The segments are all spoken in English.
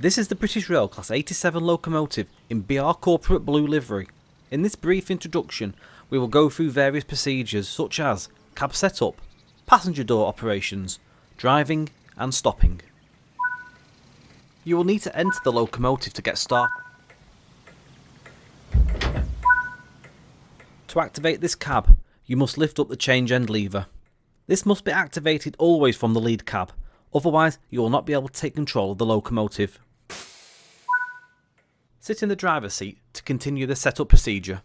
This is the British Rail Class 87 locomotive in BR Corporate Blue livery. In this brief introduction, we will go through various procedures such as cab setup, passenger door operations, driving and stopping. You will need to enter the locomotive to get started. To activate this cab, you must lift up the change end lever. This must be activated always from the lead cab, otherwise you will not be able to take control of the locomotive. Sit in the driver's seat to continue the setup procedure.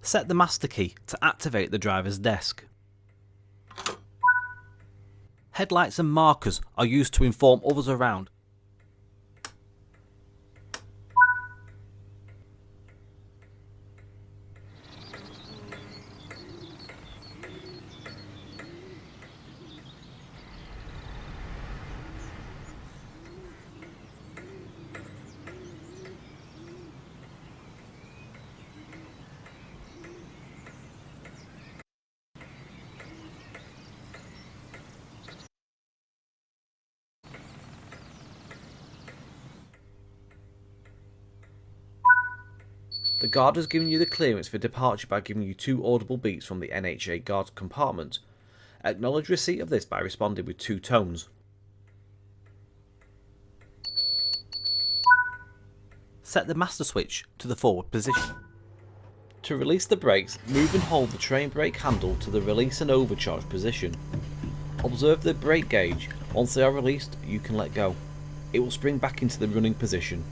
Set the master key to activate the driver's desk. Headlights and markers are used to inform others around. The guard has given you the clearance for departure by giving you 2 audible beeps from the NHA guard compartment. Acknowledge receipt of this by responding with 2 tones. Set the master switch to the forward position. To release the brakes, move and hold the train brake handle to the release and overcharge position. Observe the brake gauge. Once they are released, you can let go. It will spring back into the running position.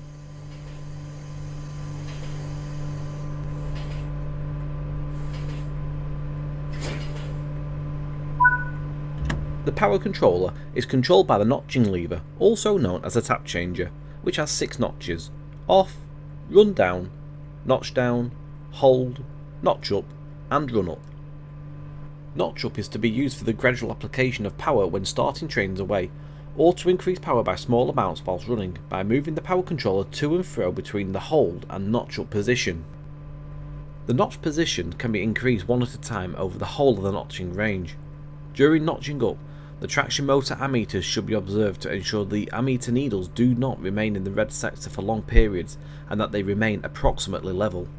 The power controller is controlled by the notching lever, also known as a tap changer, which has 6 notches: off, run down, notch down, hold, notch up and run up. Notch up is to be used for the gradual application of power when starting trains away, or to increase power by small amounts whilst running by moving the power controller to and fro between the hold and notch up position. The notch position can be increased one at a time over the whole of the notching range. During notching up, the traction motor ammeters should be observed to ensure the ammeter needles do not remain in the red sector for long periods and that they remain approximately level.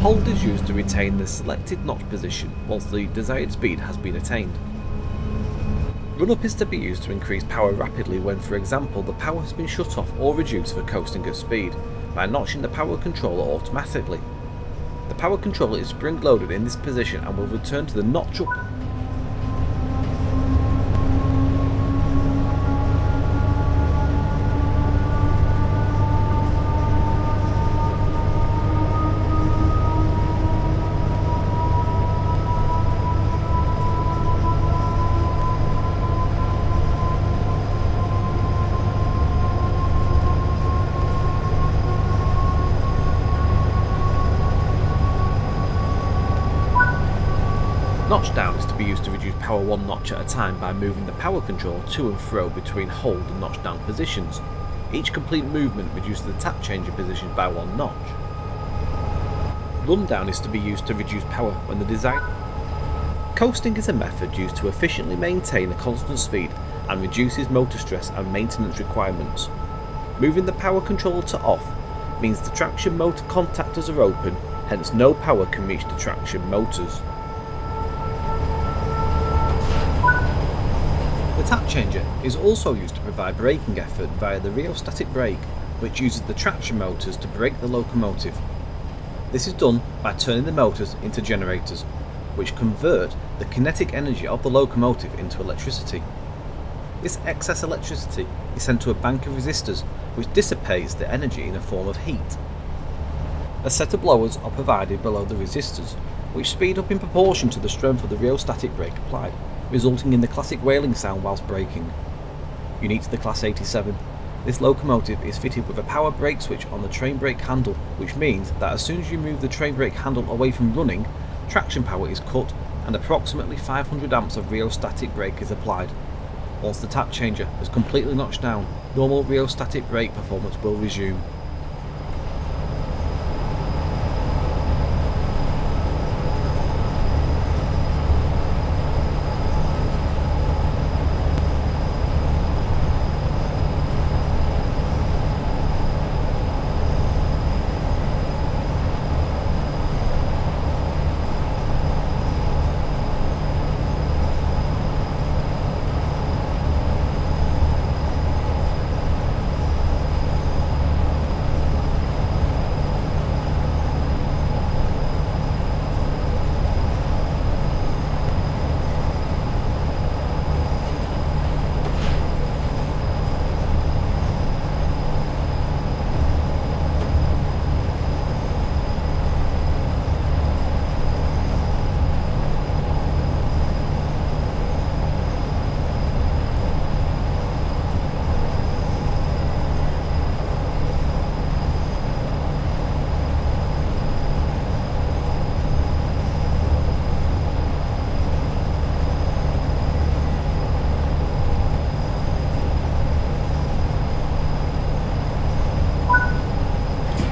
Hold is used to retain the selected notch position once the desired speed has been attained. Run up is to be used to increase power rapidly when, for example, the power has been shut off or reduced for coasting at speed by notching the power controller automatically. The power controller is spring loaded in this position and will return to the notch up. Notch down is to be used to reduce power 1 notch at a time by moving the power controller to and fro between hold and notch down positions. Each complete movement reduces the tap changer position by 1 notch. Run down is to be used to reduce power when the desired. Coasting is a method used to efficiently maintain a constant speed and reduces motor stress and maintenance requirements. Moving the power controller to off means the traction motor contactors are open, hence no power can reach the traction motors. The tap changer is also used to provide braking effort via the rheostatic brake, which uses the traction motors to brake the locomotive. This is done by turning the motors into generators, which convert the kinetic energy of the locomotive into electricity. This excess electricity is sent to a bank of resistors, which dissipates the energy in a form of heat. A set of blowers are provided below the resistors, which speed up in proportion to the strength of the rheostatic brake applied, resulting in the classic wailing sound whilst braking. Unique to the Class 87, this locomotive is fitted with a power brake switch on the train brake handle, which means that as soon as you move the train brake handle away from running, traction power is cut and approximately 500 amps of rheostatic brake is applied. Once the tap changer is completely notched down, normal rheostatic brake performance will resume.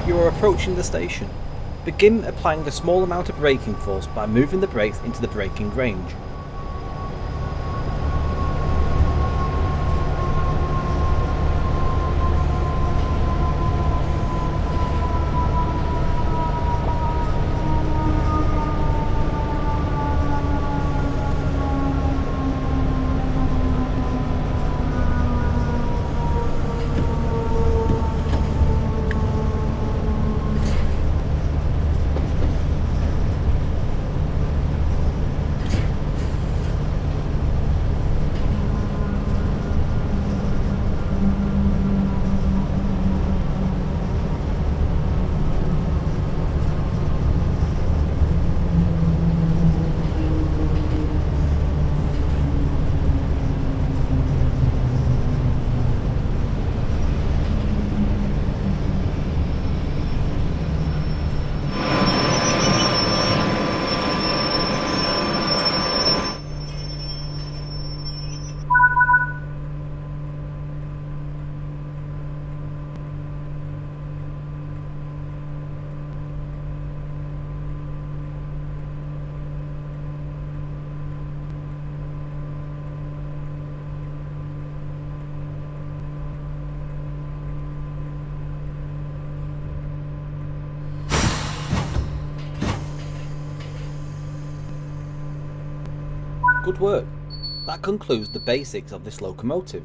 You are approaching the station. Begin applying a small amount of braking force by moving the brakes into the braking range. Good work. That concludes the basics of this locomotive.